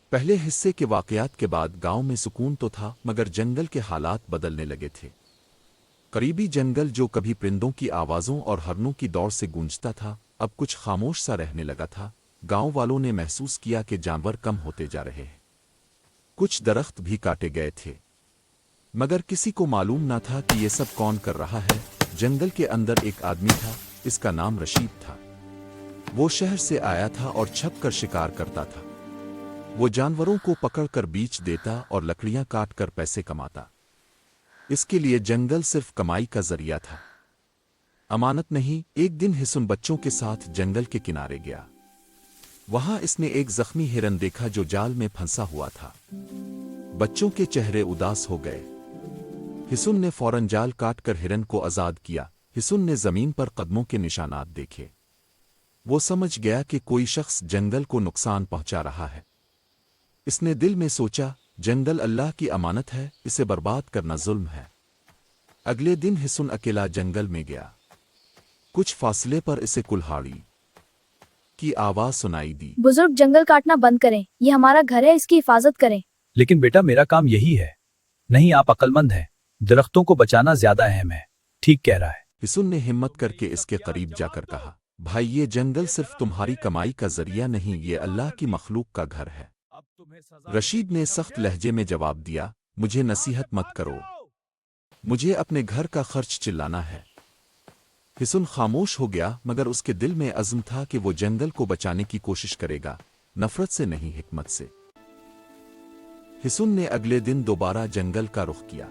پہلے حصے کے واقعات کے بعد گاؤں میں سکون تو تھا مگر جنگل کے حالات بدلنے لگے تھے۔ قریبی جنگل جو کبھی پرندوں کی آوازوں اور ہرنوں کی دوڑ سے گونجتا تھا اب کچھ خاموش سا رہنے لگا تھا۔ گاؤں والوں نے محسوس کیا کہ جانور کم ہوتے جا رہے ہیں، کچھ درخت بھی کاٹے گئے تھے، مگر کسی کو معلوم نہ تھا کہ یہ سب کون کر رہا ہے۔ جنگل کے اندر ایک آدمی تھا، اس کا نام رشید تھا۔ وہ شہر سے آیا تھا اور چھپ کر شکار کرتا تھا۔ وہ جانوروں کو پکڑ کر بیچ دیتا اور لکڑیاں کاٹ کر پیسے کماتا۔ اس کے لیے جنگل صرف کمائی کا ذریعہ تھا، امانت نہیں۔ ایک دن حسن بچوں کے ساتھ جنگل کے کنارے گیا۔ وہاں اس نے ایک زخمی ہرن دیکھا جو جال میں پھنسا ہوا تھا۔ بچوں کے چہرے اداس ہو گئے۔ حسن نے فوراً جال کاٹ کر ہرن کو آزاد کیا۔ حسن نے زمین پر قدموں کے نشانات دیکھے۔ وہ سمجھ گیا کہ کوئی شخص جنگل کو نقصان پہنچا رہا ہے۔ اس نے دل میں سوچا، جنگل اللہ کی امانت ہے، اسے برباد کرنا ظلم ہے۔ اگلے دن حسن اکیلا جنگل میں گیا۔ کچھ فاصلے پر اسے کلہاڑی کی آواز سنائی دی۔ بزرگ، جنگل کاٹنا بند کریں، یہ ہمارا گھر ہے، اس کی حفاظت کریں۔ لیکن بیٹا میرا کام یہی ہے۔ نہیں، آپ عقل مند ہیں، درختوں کو بچانا زیادہ اہم ہے۔ ٹھیک کہہ رہا ہے۔ حسن نے ہمت کر کے اس کے قریب جا کر کہا، بھائی یہ جنگل صرف تمہاری کمائی کا ذریعہ نہیں، یہ اللہ کی مخلوق کا گھر ہے۔ رشید نے سخت لہجے میں جواب دیا، مجھے نصیحت مت کرو، مجھے اپنے گھر کا خرچ چلانا ہے۔ حسن خاموش ہو گیا مگر اس کے دل میں عزم تھا کہ وہ جنگل کو بچانے کی کوشش کرے گا، نفرت سے نہیں، حکمت سے۔ حسن نے اگلے دن دوبارہ جنگل کا رخ کیا۔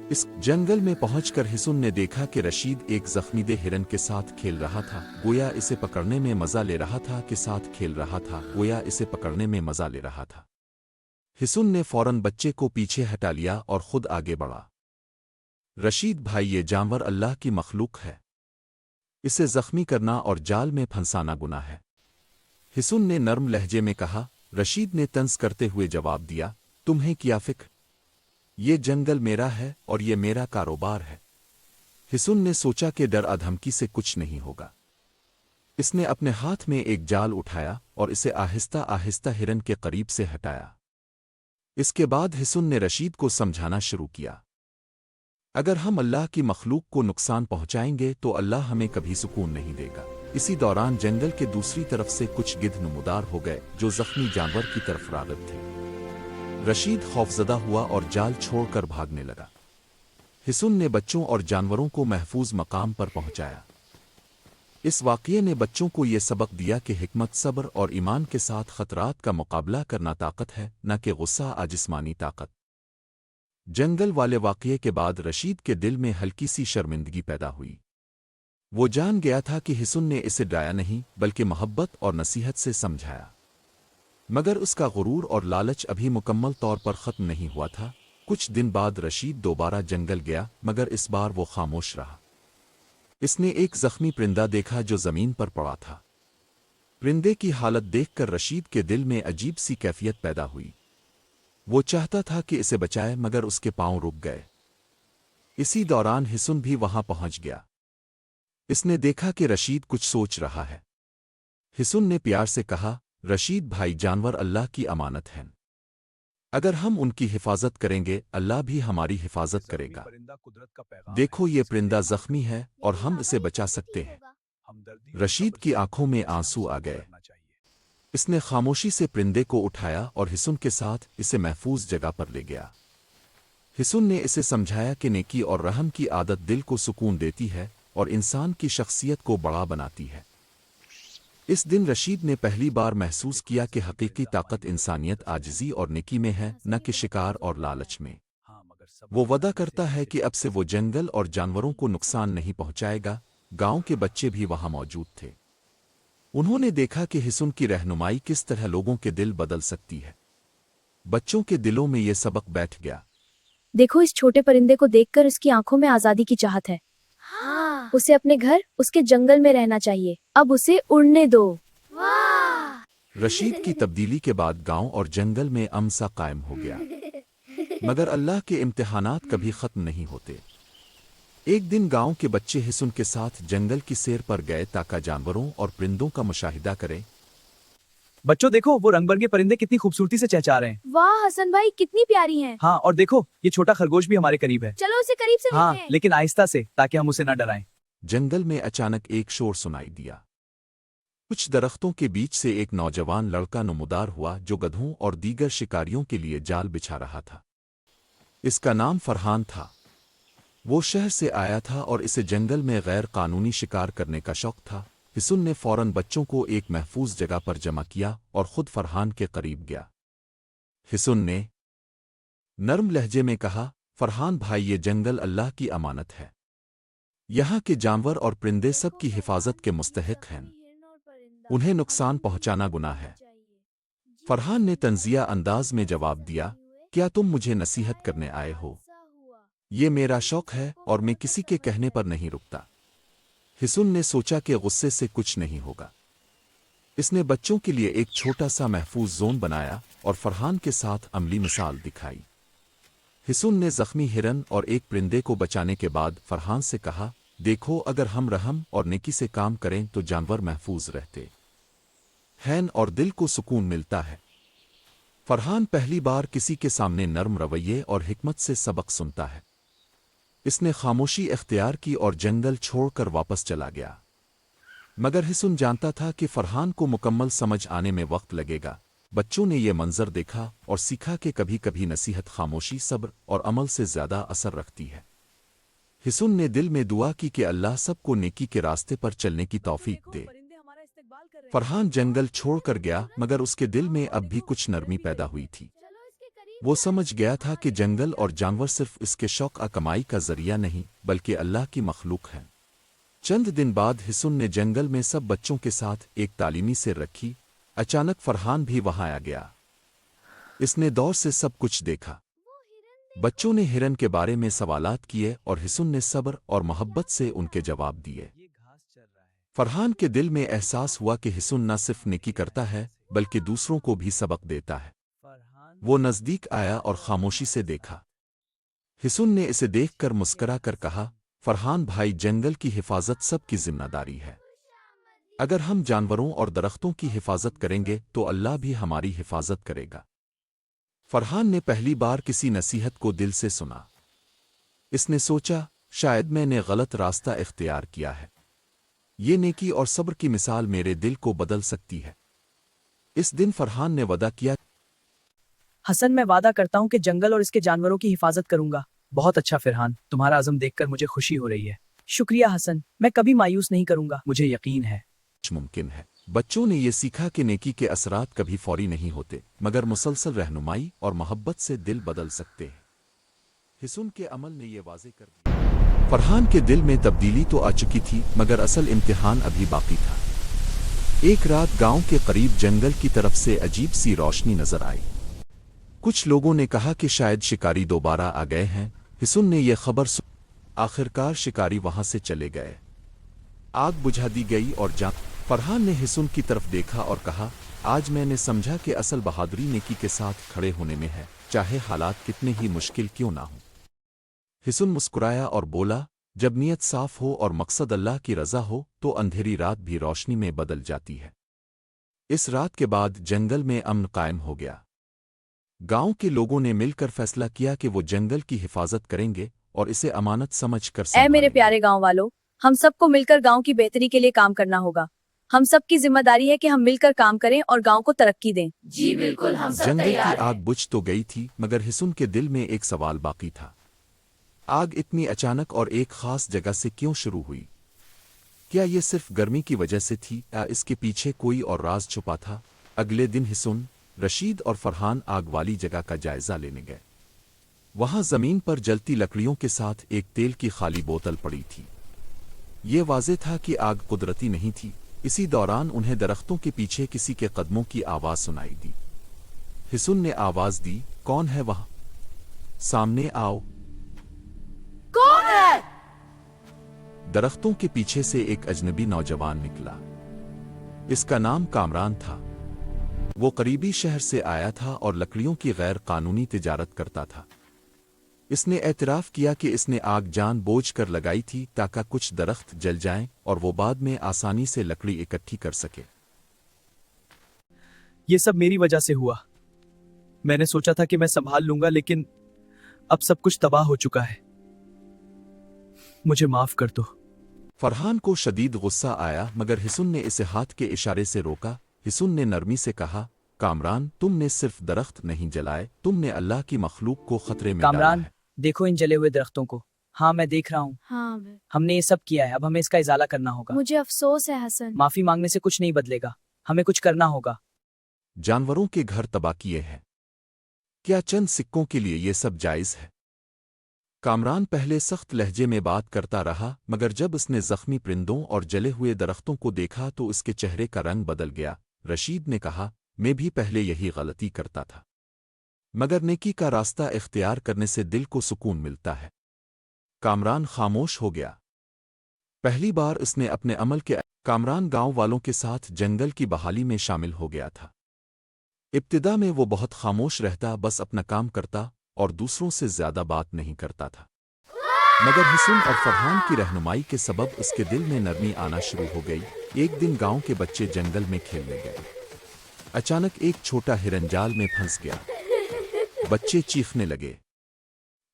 اس جنگل میں پہنچ کر حسن نے دیکھا کہ رشید ایک زخمی دہ ہرن کے ساتھ کھیل رہا تھا، گویا اسے پکڑنے میں مزہ لے رہا تھا کہ ساتھ کھیل رہا تھا، گویا اسے پکڑنے میں مزہ لے رہا تھا۔ حسن نے فوراً بچے کو پیچھے ہٹا لیا اور خود آگے بڑھا۔ رشید بھائی، یہ جانور اللہ کی مخلوق ہے، اسے زخمی کرنا اور جال میں پھنسانا گناہ ہے۔ حسن نے نرم لہجے میں کہا۔ رشید نے طنز کرتے ہوئے جواب دیا، تمہیں کیا فکر، یہ جنگل میرا ہے اور یہ میرا کاروبار ہے۔ حسن نے سوچا کہ ڈر دھمکی سے کچھ نہیں ہوگا۔ اس نے اپنے ہاتھ میں ایک جال اٹھایا اور اسے آہستہ آہستہ ہرن کے قریب سے ہٹایا۔ اس کے بعد حسن نے رشید کو سمجھانا شروع کیا، اگر ہم اللہ کی مخلوق کو نقصان پہنچائیں گے تو اللہ ہمیں کبھی سکون نہیں دے گا۔ اسی دوران جنگل کے دوسری طرف سے کچھ گدھ نمودار ہو گئے جو زخمی جانور کی طرف راغب تھے۔ رشید خوفزدہ ہوا اور جال چھوڑ کر بھاگنے لگا۔ حسن نے بچوں اور جانوروں کو محفوظ مقام پر پہنچایا۔ اس واقعے نے بچوں کو یہ سبق دیا کہ حکمت، صبر اور ایمان کے ساتھ خطرات کا مقابلہ کرنا طاقت ہے، نہ کہ غصہ یا جسمانی طاقت۔ جنگل والے واقعے کے بعد رشید کے دل میں ہلکی سی شرمندگی پیدا ہوئی۔ وہ جان گیا تھا کہ حسن نے اسے ڈرایا نہیں بلکہ محبت اور نصیحت سے سمجھایا، مگر اس کا غرور اور لالچ ابھی مکمل طور پر ختم نہیں ہوا تھا۔ کچھ دن بعد رشید دوبارہ جنگل گیا مگر اس بار وہ خاموش رہا۔ اس نے ایک زخمی پرندہ دیکھا جو زمین پر پڑا تھا۔ پرندے کی حالت دیکھ کر رشید کے دل میں عجیب سی کیفیت پیدا ہوئی۔ وہ چاہتا تھا کہ اسے بچائے مگر اس کے پاؤں رک گئے۔ اسی دوران حسن بھی وہاں پہنچ گیا۔ اس نے دیکھا کہ رشید کچھ سوچ رہا ہے۔ حسن نے پیار سے کہا، رشید بھائی، جانور اللہ کی امانت ہیں، اگر ہم ان کی حفاظت کریں گے اللہ بھی ہماری حفاظت کرے گا۔ دیکھو یہ پرندہ زخمی ہے اور ہم اسے بچا سکتے ہیں۔ رشید کی آنکھوں میں آنسو آ گئے۔ اس نے خاموشی سے پرندے کو اٹھایا اور حسن کے ساتھ اسے محفوظ جگہ پر لے گیا۔ حسن نے اسے سمجھایا کہ نیکی اور رحم کی عادت دل کو سکون دیتی ہے اور انسان کی شخصیت کو بڑا بناتی ہے۔ اس دن رشید نے پہلی بار محسوس کیا کہ حقیقی طاقت انسانیت، عاجزی اور نیکی میں ہے، نہ کہ شکار اور لالچ میں۔ وہ وعدہ کرتا ہے کہ اب سے وہ جنگل اور جانوروں کو نقصان نہیں پہنچائے گا۔ گاؤں کے بچے بھی وہاں موجود تھے۔ انہوں نے دیکھا کہ حسن کی رہنمائی کس طرح لوگوں کے دل بدل سکتی ہے۔ بچوں کے دلوں میں یہ سبق بیٹھ گیا۔ دیکھو، اس چھوٹے پرندے کو دیکھ کر اس کی آنکھوں میں آزادی کی چاہت ہے۔ اسے اپنے گھر، اس کے جنگل میں رہنا چاہیے، اب اسے اڑنے دو۔ رشید کی تبدیلی کے بعد گاؤں اور جنگل میں امن سا قائم ہو گیا، مگر اللہ کے امتحانات کبھی ختم نہیں ہوتے۔ ایک دن گاؤں کے بچے حسن کے ساتھ جنگل کی سیر پر گئے تاکہ جانوروں اور پرندوں کا مشاہدہ کریں۔ बच्चों देखो वो रंग बिरंगे परिंदे कितनी खूबसूरती से चहचहा रहे हैं। वाह हसन भाई कितनी प्यारी हैं। हाँ और देखो ये छोटा खरगोश भी हमारे करीब है। चलो उसे करीब से हाँ देखें। लेकिन आहिस्ता से ताकि हम उसे न डराएं। जंगल में अचानक एक शोर सुनाई दिया। कुछ दरख्तों के बीच से एक नौजवान लड़का नमूदार हुआ जो गधों और दीगर शिकारियों के लिए जाल बिछा रहा था। इसका नाम फरहान था। वो शहर से आया था और इसे जंगल में गैर कानूनी शिकार करने का शौक था। हिसन ने फौरन बच्चों को एक महफूज जगह पर जमा किया और खुद फरहान के करीब गया। हिसन ने नरम लहजे में कहा, फरहान भाई ये जंगल अल्लाह की अमानत है। यहाँ के जानवर और परिंदे सब की हिफाजत के मुस्तहिक हैं। उन्हें नुकसान पहुंचाना गुनाह है। फरहान ने तंजिया अंदाज में जवाब दिया, क्या तुम मुझे नसीहत करने आए हो? ये मेरा शौक है और मैं किसी के कहने पर नहीं रुकता। हिसन ने सोचा कि गुस्से से कुछ नहीं होगा। इसने बच्चों के लिए एक छोटा सा महफूज जोन बनाया और फरहान के साथ अमली मिसाल दिखाई। हिसन ने जख्मी हिरन और एक परिंदे को बचाने के बाद फरहान से कहा, देखो अगर हम रहम और नेकी से काम करें तो जानवर महफूज रहते हैं और दिल को सुकून मिलता है। फरहान पहली बार किसी के सामने नरम रवैये और हिकमत से सबक सुनता है। इसने खामोशी इख्तियार की और जंगल छोड़कर वापस चला गया। मगर हिसन जानता था कि फरहान को मुकम्मल समझ आने में वक्त लगेगा। बच्चों ने यह मंजर देखा और सीखा कि कभी कभी नसीहत खामोशी, सब्र और अमल से ज्यादा असर रखती है। हिसन ने दिल में दुआ की कि अल्लाह सबको नेकी के रास्ते पर चलने की तौफीक दे। फरहान जंगल छोड़कर गया मगर उसके दिल में अब भी कुछ नरमी पैदा हुई थी। वो समझ गया था कि जंगल और जानवर सिर्फ इसके शौक कमाई का जरिया नहीं बल्कि अल्लाह की मखलूक है। चंद दिन बाद हिसन ने जंगल में सब बच्चों के साथ एक तालीमी सिर रखी। अचानक फरहान भी वहां आ गया। इसने दौर से सब कुछ देखा। बच्चों ने हिरन के बारे में सवालात किए और हिसन ने सब्र और मोहब्बत से उनके जवाब दिए। फरहान के दिल में एहसास हुआ कि हिसन न सिर्फ नेकी करता है बल्कि दूसरों को भी सबक देता है। वो नजदीक आया और खामोशी से देखा। हिसन ने इसे देखकर मुस्करा कर कहा, फरहान भाई जंगल की हिफाजत सबकी जिम्मेदारी है। अगर हम जानवरों और दरख्तों की हिफाजत करेंगे तो अल्लाह भी हमारी हिफाजत करेगा। फरहान ने पहली बार किसी नसीहत को दिल से सुना। इसने सोचा, शायद मैंने गलत रास्ता इख्तियार किया है। ये नेकी और सब्र की मिसाल मेरे दिल को बदल सकती है। इस दिन फरहान ने वादा किया, हसन मैं वादा करता हूँ कि जंगल और इसके जानवरों की हिफाजत करूंगा। बहुत अच्छा फरहान, तुम्हारा अज़म देखकर मुझे खुशी हो रही है। शुक्रिया हसन, मैं कभी मायूस नहीं करूंगा। मुझे यकीन है मुमकिन है। बच्चों ने यह सीखा कि नेकी के असरात कभी फौरी नहीं होते मगर मुसलसल रहनुमाई और मोहब्बत से दिल बदल सकते हैं। हिसन के अमल ने यह वाज़े कर दिया। फरहान के दिल में तब्दीली तो आ चुकी थी मगर असल इम्तिहान अभी बाकी था। एक रात गांव के करीब जंगल की तरफ से अजीब सी रोशनी नजर आई। कुछ लोगों ने कहा कि शायद शिकारी दोबारा आ गए हैं। हिसन ने यह खबर सुन। आखिरकार शिकारी वहां से चले गए। आग बुझा दी गई और फरहान ने हिसन की तरफ देखा और कहा, आज मैंने समझा कि असल बहादुरी नेकी के साथ खड़े होने में है, चाहे हालात कितने ही मुश्किल क्यों ना हो। हिसन मुस्कुराया और बोला, जब नीयत साफ हो और मकसद अल्लाह की रजा हो तो अंधेरी रात भी रोशनी में बदल जाती है। इस रात के बाद जंगल में अमन कायम हो गया। गांव के लोगों ने मिलकर फैसला किया कि वो जंगल की हिफाजत करेंगे और इसे अमानत समझकर ऐ मेरे संभालेंगे। प्यारे गांव वालों, हम सबको मिलकर गांव की बेहतरी के लिए काम करना होगा। हम सबकी जिम्मेदारी है कि हम मिलकर काम करें और गांव को तरक्की दें। जी बिल्कुल, हम सब जंगल की तैयार आग हैं। बुझ तो गई थी मगर हिसन के दिल में एक सवाल बाकी था। आग इतनी अचानक और एक खास जगह से क्यों शुरू हुई? क्या ये सिर्फ गर्मी की वजह से थी या इसके पीछे कोई और राज छुपा था? अगले दिन हिसन, रशीद और फरहान आग वाली जगह का जायजा लेने गए। वहां जमीन पर जलती लकड़ियों के साथ एक तेल की खाली बोतल पड़ी थी। ये वाज़े था कि आग कुदरती नहीं थी। इसी दौरान उन्हें दरख्तों के पीछे किसी के कदमों की आवाज सुनाई दी। हिसन ने आवाज दी, कौन है वहां? सामने आओ। कौन है? दरख्तों के पीछे से एक अजनबी नौजवान निकला। इसका नाम कामरान था। वो करीबी शहर से आया था और लकड़ियों की गैर कानूनी तिजारत करता था। इसने एतराफ किया कि इसने आग जानबूझ कर लगाई थी ताकि कुछ दरख्त जल जाएं और वो बाद में आसानी से लकड़ी इकट्ठी कर सके। ये सब मेरी वजह से हुआ। मैंने सोचा था कि मैं संभाल लूंगा, लेकिन अब सब कुछ तबाह हो चुका है। मुझे माफ कर दो। फरहान को शदीद गुस्सा आया, मगर हिसन ने इसे हाथ के इशारे से रोका। हिसन ने नरमी से कहा, कामरान, तुमने सिर्फ दरख्त नहीं जलाए, तुमने अल्लाह की मखलूक को खतरे में डाला कामरान, है। देखो इन जले हुए दरख्तों को। हाँ, मैं देख रहा हूँ। हाँ, हमने ये सब किया है, अब हमें इसका इजाला करना होगा। मुझे अफसोस है हसन। माफी मांगने से कुछ नहीं बदलेगा, हमें कुछ करना होगा। जानवरों के घर तबाह किए हैं, क्या चंद सिक्कों के लिए ये सब जायज है? कामरान पहले सख्त लहजे में बात करता रहा, मगर जब उसने जख्मी परिंदों और जले हुए दरख्तों को देखा तो उसके चेहरे का रंग बदल गया। रशीद ने कहा, मैं भी पहले यही गलती करता था, मगर नेकी का रास्ता इख्तियार करने से दिल को सुकून मिलता है। कामरान खामोश हो गया। पहली बार उसने अपने अमल के कामरान गांव वालों के साथ जंगल की बहाली में शामिल हो गया था। इब्तिदा में वो बहुत खामोश रहता, बस अपना काम करता और दूसरों से ज्यादा बात नहीं करता था। मगर हिसन और फरहान की रहनुमाई के सबब उसके दिल में नरमी आना शुरू हो गई। एक दिन गांव के बच्चे जंगल में खेलने गए। अचानक एक छोटा हिरन जाल में फंस गया। बच्चे चीखने लगे।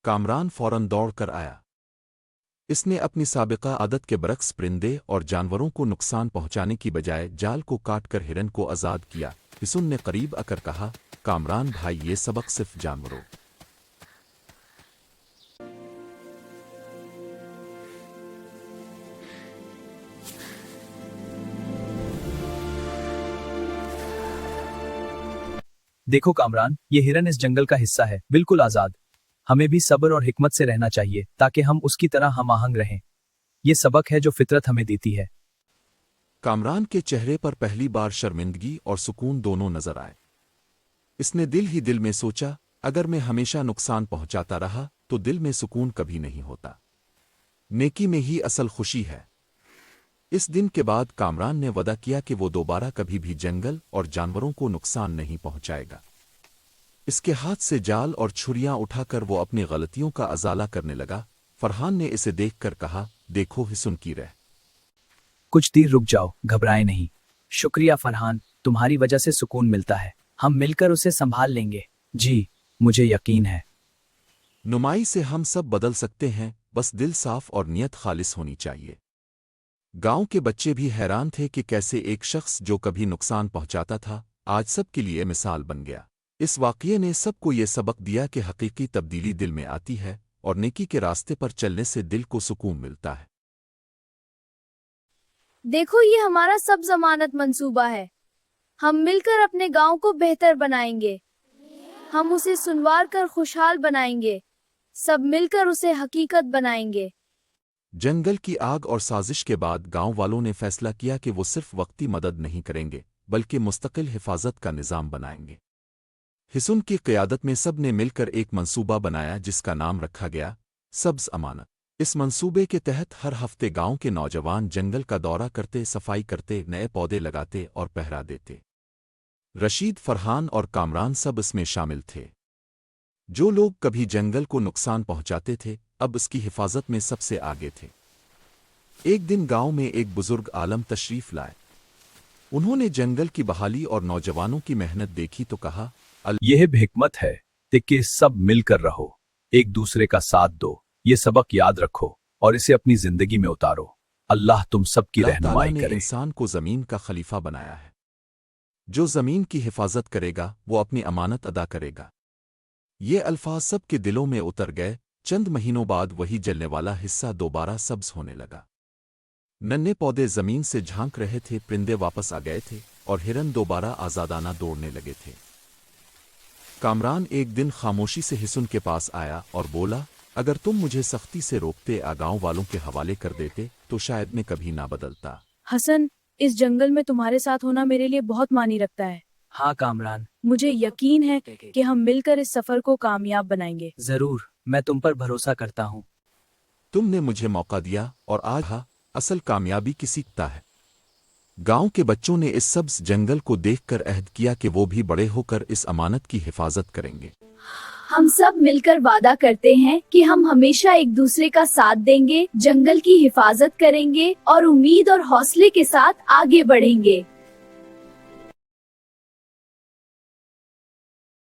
कामरान फौरन दौड़ कर आया। इसने अपनी साबिका आदत के बरक्स परिंदे और जानवरों को नुकसान पहुंचाने की बजाय जाल को काटकर हिरन को आज़ाद किया। हिसन ने करीब आकर कहा, कामरान भाई, ये सबक सिर्फ जानवरों देखो कामरान, ये हिरन इस जंगल का हिस्सा है, बिल्कुल आजाद। हमें भी सब्र और हिकमत से रहना चाहिए ताकि हम उसकी तरह हम आहंग रहें। ये सबक है जो फितरत हमें देती है। कामरान के चेहरे पर पहली बार शर्मिंदगी और सुकून दोनों नजर आए। इसने दिल ही दिल में सोचा, अगर मैं हमेशा नुकसान पहुंचाता रहा तो दिल में सुकून कभी नहीं होता। नेकी में ही असल खुशी है। इस दिन के बाद कामरान ने वदा किया कि वो दोबारा कभी भी जंगल और जानवरों को नुकसान नहीं पहुंचाएगा। इसके हाथ से जाल और छुरियां उठाकर वो अपनी गलतियों का अजाला करने लगा। फरहान ने इसे देखकर कहा, देखो हिसन की रह। कुछ देर रुक जाओ, घबराए नहीं। शुक्रिया फरहान, तुम्हारी वजह से सुकून मिलता है। हम मिलकर उसे संभाल लेंगे। जी, मुझे यकीन है। नुमाई से हम सब बदल सकते हैं, बस दिल साफ और नियत खालिस होनी चाहिए। गांव के बच्चे भी हैरान थे कि कैसे एक शख्स जो कभी नुकसान पहुंचाता था आज सबके लिए मिसाल बन गया। इस वाक़ये ने सबको ये सबक दिया कि हकीकी तब्दीली दिल में आती है और नेकी के रास्ते पर चलने से दिल को सुकून मिलता है। देखो, ये हमारा सब जमानत मंसूबा है। हम मिलकर अपने गांव को बेहतर बनाएंगे। हम उसे सुनवार कर खुशहाल बनाएंगे। सब मिलकर उसे हकीकत बनाएंगे। जंगल की आग और साजिश के बाद गांव वालों ने फैसला किया कि वो सिर्फ वक्ती मदद नहीं करेंगे बल्कि मुस्तकिल हिफाजत का निज़ाम बनाएंगे। हिसन की क़यादत में सब ने मिलकर एक मंसूबा बनाया जिसका नाम रखा गया सब्ज़ अमानत। इस मंसूबे के तहत हर हफ्ते गांव के नौजवान जंगल का दौरा करते, सफाई करते, नए पौधे लगाते और पहरा देते। रशीद, फरहान और कामरान सब इसमें शामिल थे। जो लोग कभी जंगल को नुकसान पहुंचाते थे अब इसकी हिफाजत में सबसे आगे थे। एक दिन गांव में एक बुजुर्ग आलम तशरीफ लाए। उन्होंने जंगल की बहाली और नौजवानों की मेहनत देखी तो कहा, यह भी हिकमत है कि सब मिलकर रहो, एक दूसरे का साथ दो। ये सबक याद रखो और इसे अपनी जिंदगी में उतारो। अल्लाह तुम सबकी अल्लाह रहनुमाई ताला ने करे। इंसान को जमीन का खलीफा बनाया है। जो जमीन की हिफाजत करेगा वो अपनी अमानत अदा करेगा। ये अल्फाज सब के दिलों में उतर गए। चंद महीनों बाद वही जलने वाला हिस्सा दोबारा सब्ज होने लगा। नन्हे पौधे जमीन से झांक रहे थे, परिंदे वापस आ गए थे और हिरन दोबारा आजादाना दौड़ने लगे थे। कामरान एक दिन खामोशी से हिसन के पास आया और बोला, अगर तुम मुझे सख्ती से रोकते या गांव वालों के हवाले कर देते तो शायद मैं कभी ना बदलता। हसन, इस जंगल में तुम्हारे साथ होना मेरे लिए बहुत मानी रखता है। हाँ कामरान, मुझे यकीन है कि हम मिलकर इस सफर को कामयाब बनाएंगे। जरूर, मैं तुम पर भरोसा करता हूँ। तुमने मुझे मौका दिया और आज असल कामयाबी की सीखता है। गांव के बच्चों ने इस सब्ज जंगल को देखकर अहद किया कि वो भी बड़े होकर इस अमानत की हिफाजत करेंगे। हम सब मिलकर वादा करते हैं कि हम हमेशा एक दूसरे का साथ देंगे, जंगल की हिफाजत करेंगे और उम्मीद और हौसले के साथ आगे बढ़ेंगे।